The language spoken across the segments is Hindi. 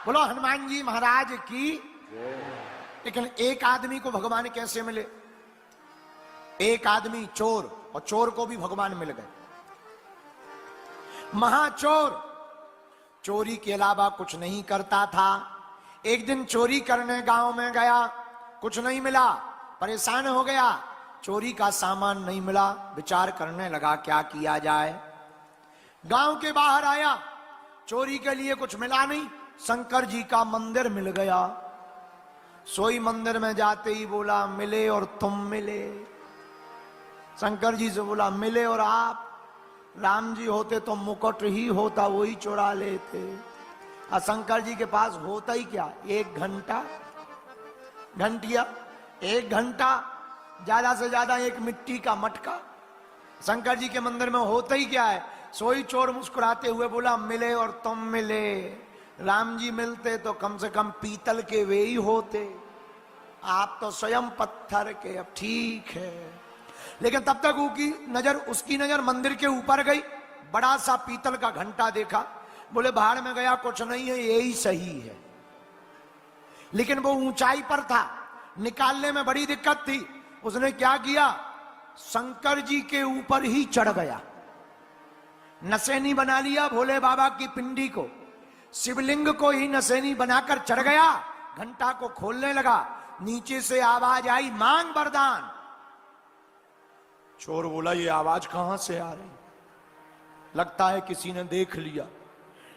बोलो हनुमान जी महाराज की। लेकिन एक आदमी को भगवान कैसे मिले? एक आदमी चोर, और चोर को भी भगवान मिल गए। महाचोर चोरी के अलावा कुछ नहीं करता था। एक दिन चोरी करने गांव में गया, कुछ नहीं मिला, परेशान हो गया, चोरी का सामान नहीं मिला, विचार करने लगा क्या किया जाए। गांव के बाहर आया, चोरी के लिए कुछ मिला नहीं, शंकर जी का मंदिर मिल गया। सोई मंदिर में जाते ही बोला मिले और तुम मिले। शंकर जी से बोला मिले और आप? राम जी होते तो मुकुट ही होता, वही चुरा लेते। और शंकर जी के पास होता ही क्या, 1 घंटा, घंटिया, 1 घंटा, ज्यादा से ज्यादा 1 मिट्टी का मटका। शंकर जी के मंदिर में होता ही क्या है। सोई चोर मुस्कुराते हुए बोला मिले और तुम मिले। राम जी मिलते तो कम से कम पीतल के वे ही होते, आप तो स्वयं पत्थर के। अब ठीक है। लेकिन तब तक उसकी नजर मंदिर के ऊपर गई, बड़ा सा पीतल का घंटा देखा, बोले बाहर में गया कुछ नहीं है, यही सही है। लेकिन वो ऊंचाई पर था, निकालने में बड़ी दिक्कत थी। उसने क्या किया, शंकर जी के ऊपर ही चढ़ गया, नसेनी बना लिया भोले बाबा की पिंडी को, शिवलिंग को ही नसेनी बनाकर चढ़ गया, घंटा को खोलने लगा। नीचे से आवाज आई मांग वरदान। चोर बोला ये आवाज कहां से आ रही, लगता है किसी ने देख लिया।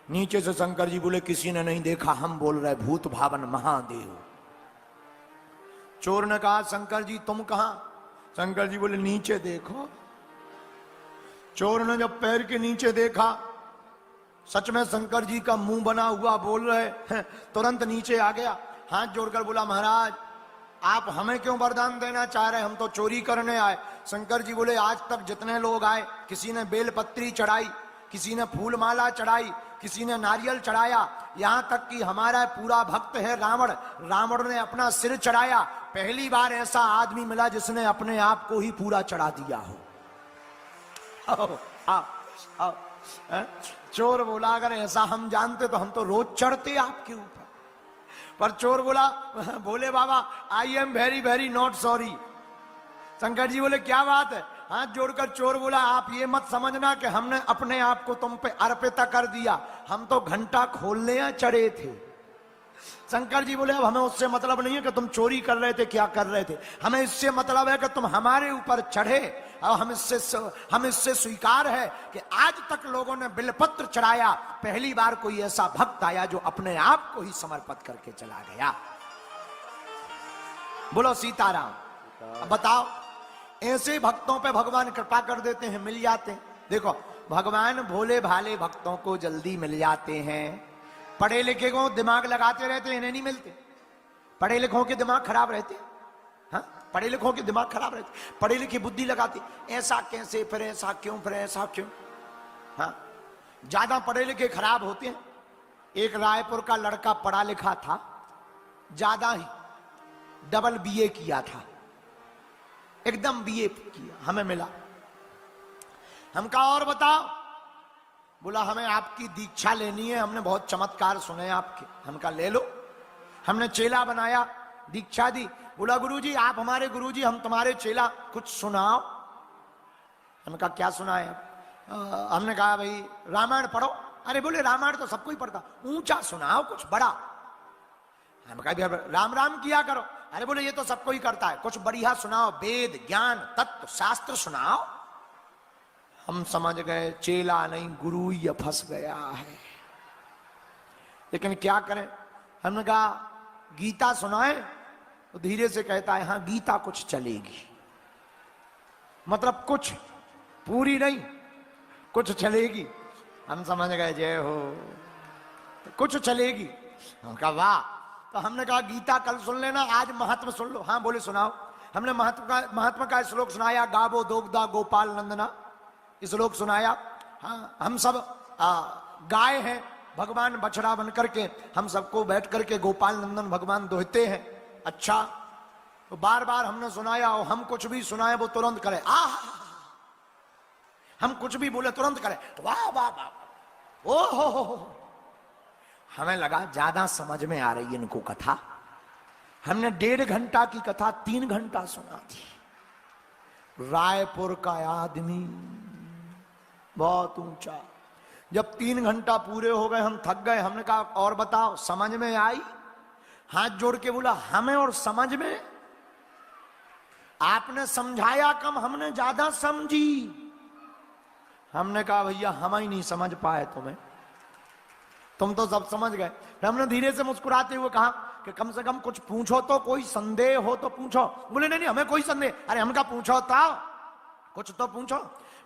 नीचे से शंकर जी बोले किसी ने नहीं देखा, हम बोल रहे भूत भावन महादेव। चोर ने कहा शंकर जी तुम कहां? शंकर जी बोले नीचे देखो। चोर ने जब पैर के नीचे देखा, सच में शंकर जी का मुंह बना हुआ बोल रहे हैं। तुरंत नीचे आ गया, हाथ जोड़कर बोला महाराज आप हमें क्यों वरदान देना चाह रहे हैं, हम तो चोरी करने आए। शंकर जी बोले आज तक जितने लोग आए, किसी ने बेलपत्री चढ़ाई, किसी ने फूल माला चढ़ाई, किसी ने नारियल चढ़ाया, यहां तक कि हमारा पूरा भक्त है रावण, रावण ने अपना सिर चढ़ाया। पहली बार ऐसा आदमी मिला जिसने अपने आप को ही पूरा चढ़ा दिया हो। आओ, आओ, आओ, चोर बोला अगर ऐसा हम जानते तो हम तो रोज चढ़ते आपके ऊपर। पर चोर बोला Bhole Baba I am very very not sorry. Shankar ji बोले क्या बात है? हाथ जोड़कर चोर बोला आप ये मत समझना कि हमने अपने आप को तुम पे अर्पित कर दिया, हम तो घंटा खोलने चढ़े थे। शंकर जी बोले अब हमें उससे मतलब नहीं है कि तुम चोरी कर रहे थे, क्या कर रहे थे, हमें इससे मतलब है कि तुम हमारे ऊपर चढ़े। और हम इससे स्वीकार है कि आज तक लोगों ने बिलपत्र चढ़ाया, पहली बार कोई ऐसा भक्त आया जो अपने आप को ही समर्पित करके चला गया। बोलो सीताराम। अब बताओ ऐसे भक्तों पे भगवान कृपा कर देते हैं, मिल जाते हैं। देखो भगवान भोले भाले भक्तों को जल्दी मिल जाते हैं। पढ़े लिखे को दिमाग लगाते रहते हैं, इन्हें नहीं मिलते। पढ़े लिखों के दिमाग खराब रहते, हाँ पढ़े लिखों के दिमाग खराब रहते, पढ़े लिखे बुद्धि लगाते, ऐसा कैसे, फिर ऐसा क्यों, फिर ऐसा क्यों। हाँ ज्यादा पढ़े लिखे खराब होते हैं। एक रायपुर का लड़का पढ़ा लिखा था, ज्यादा ही, डबल बीए किया था, एकदम बीए किया, हमें मिला। हम कहा और बताओ, बोला हमें आपकी दीक्षा लेनी है, हमने बहुत चमत्कार सुने आपके। हम कहा ले लो। हमने चेला बनाया, दीक्षा दी। बोला गुरुजी आप हमारे गुरुजी, हम तुम्हारे चेला, कुछ सुनाओ। हमने कहा क्या सुनाए? हमने कहा भाई रामायण पढ़ो। अरे बोले रामायण तो सबको ही पढ़ता, ऊंचा सुनाओ कुछ बड़ा। हम कहा राम राम किया करो। अरे बोले ये तो सबको ही करता है, कुछ बढ़िया सुनाओ, वेद ज्ञान तत्व शास्त्र सुनाओ। हम समझ गए चेला नहीं गुरु ही फंस गया है। लेकिन क्या करें? हमने कहा गीता सुनाए, तो धीरे से कहता है हाँ गीता कुछ चलेगी, मतलब कुछ, पूरी नहीं, कुछ चलेगी। हम समझ गए जय हो, कुछ चलेगी। हम कहा वाह। तो हमने कहा गीता कल सुन लेना, आज महात्मा सुन लो। हाँ बोले सुनाओ। हमने महात्मा का श्लोक सुनाया, गावो दोगदा गोपाल नंदना, इस श्लोक सुनाया। हाँ हम सब गाय हैं, भगवान बछड़ा बन करके हम सबको बैठ करके गोपाल नंदन भगवान दोहते हैं। अच्छा, तो बार बार हमने सुनाया, और हम कुछ भी सुनाए वो तुरंत करे हम कुछ भी बोले तुरंत करे वाह वाह वाह, ओ हो। हमें लगा ज्यादा समझ में आ रही है इनको कथा। हमने 1.5 घंटा की कथा 3 घंटा सुना थी। रायपुर का आदमी बहुत ऊंचा। जब 3 घंटा पूरे हो गए हम थक गए। हमने कहा और बताओ समझ में आई? हाथ जोड़ के बोला हमें और समझ में। आपने समझाया कम, हमने ज्यादा समझी। हमने कहा भैया हम ही नहीं समझ पाए तुम्हें, तुम तो सब समझ गए। फिर हमने धीरे से मुस्कुराते हुए कहा कि कम से कम कुछ पूछो तो, कोई संदेह हो तो पूछो। बोले नहीं नहीं हमें कोई संदेह। अरे हम क्या पूछो था, कुछ तो पूछो।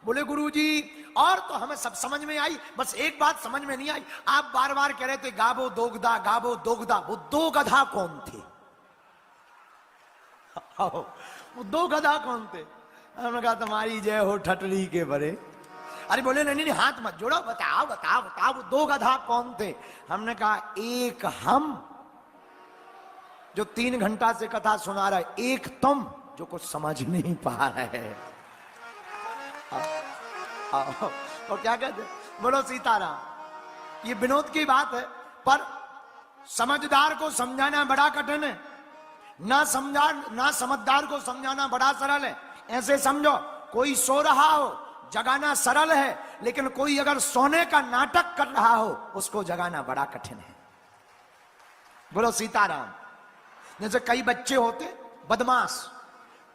बोले गुरुजी और तो हमें सब समझ में आई, बस एक बात समझ में नहीं आई। आप बार बार कह रहे थे गाबो दोगदा गाबो दोगदा, वो 2 गधा कौन थे? वो 2 गधा कौन थे? हमने कहा तुम्हारी जय हो ठटरी के बरे। अरे बोले नहीं नहीं हाथ मत जोड़ो, बताओ बताओ बताओ वो 2 गधा कौन थे? हमने कहा एक हम जो 3 घंटा से कथा सुना रहा है, एक तुम जो कुछ समझ नहीं पा रहे। और क्या कहते? बोलो सीताराम। ये विनोद की बात है, पर समझदार को समझाना बड़ा कठिन है, ना समझदार को समझाना बड़ा सरल है। ऐसे समझो कोई सो रहा हो जगाना सरल है, लेकिन कोई अगर सोने का नाटक कर रहा हो उसको जगाना बड़ा कठिन है। बोलो सीताराम। जैसे कई बच्चे होते बदमाश,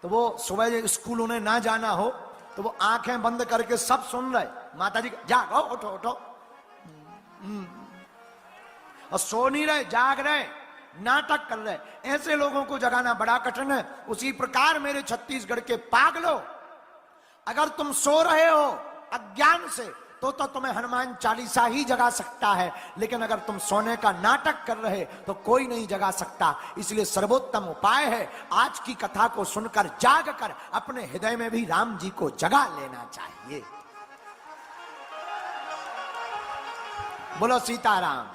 तो वो सुबह स्कूल उन्हें ना जाना हो तो वो आंखें बंद करके सब सुन रहे, माता जी जागो उठो उठो, और सो नहीं रहे, जाग रहे, नाटक कर रहे। ऐसे लोगों को जगाना बड़ा कठिन है। उसी प्रकार मेरे छत्तीसगढ़ के पागलों, अगर तुम सो रहे हो अज्ञान से तो तुम्हें हनुमान चालीसा ही जगा सकता है, लेकिन अगर तुम सोने का नाटक कर रहे तो कोई नहीं जगा सकता। इसलिए सर्वोत्तम उपाय है आज की कथा को सुनकर जाग कर अपने हृदय में भी राम जी को जगा लेना चाहिए। बोलो सीताराम।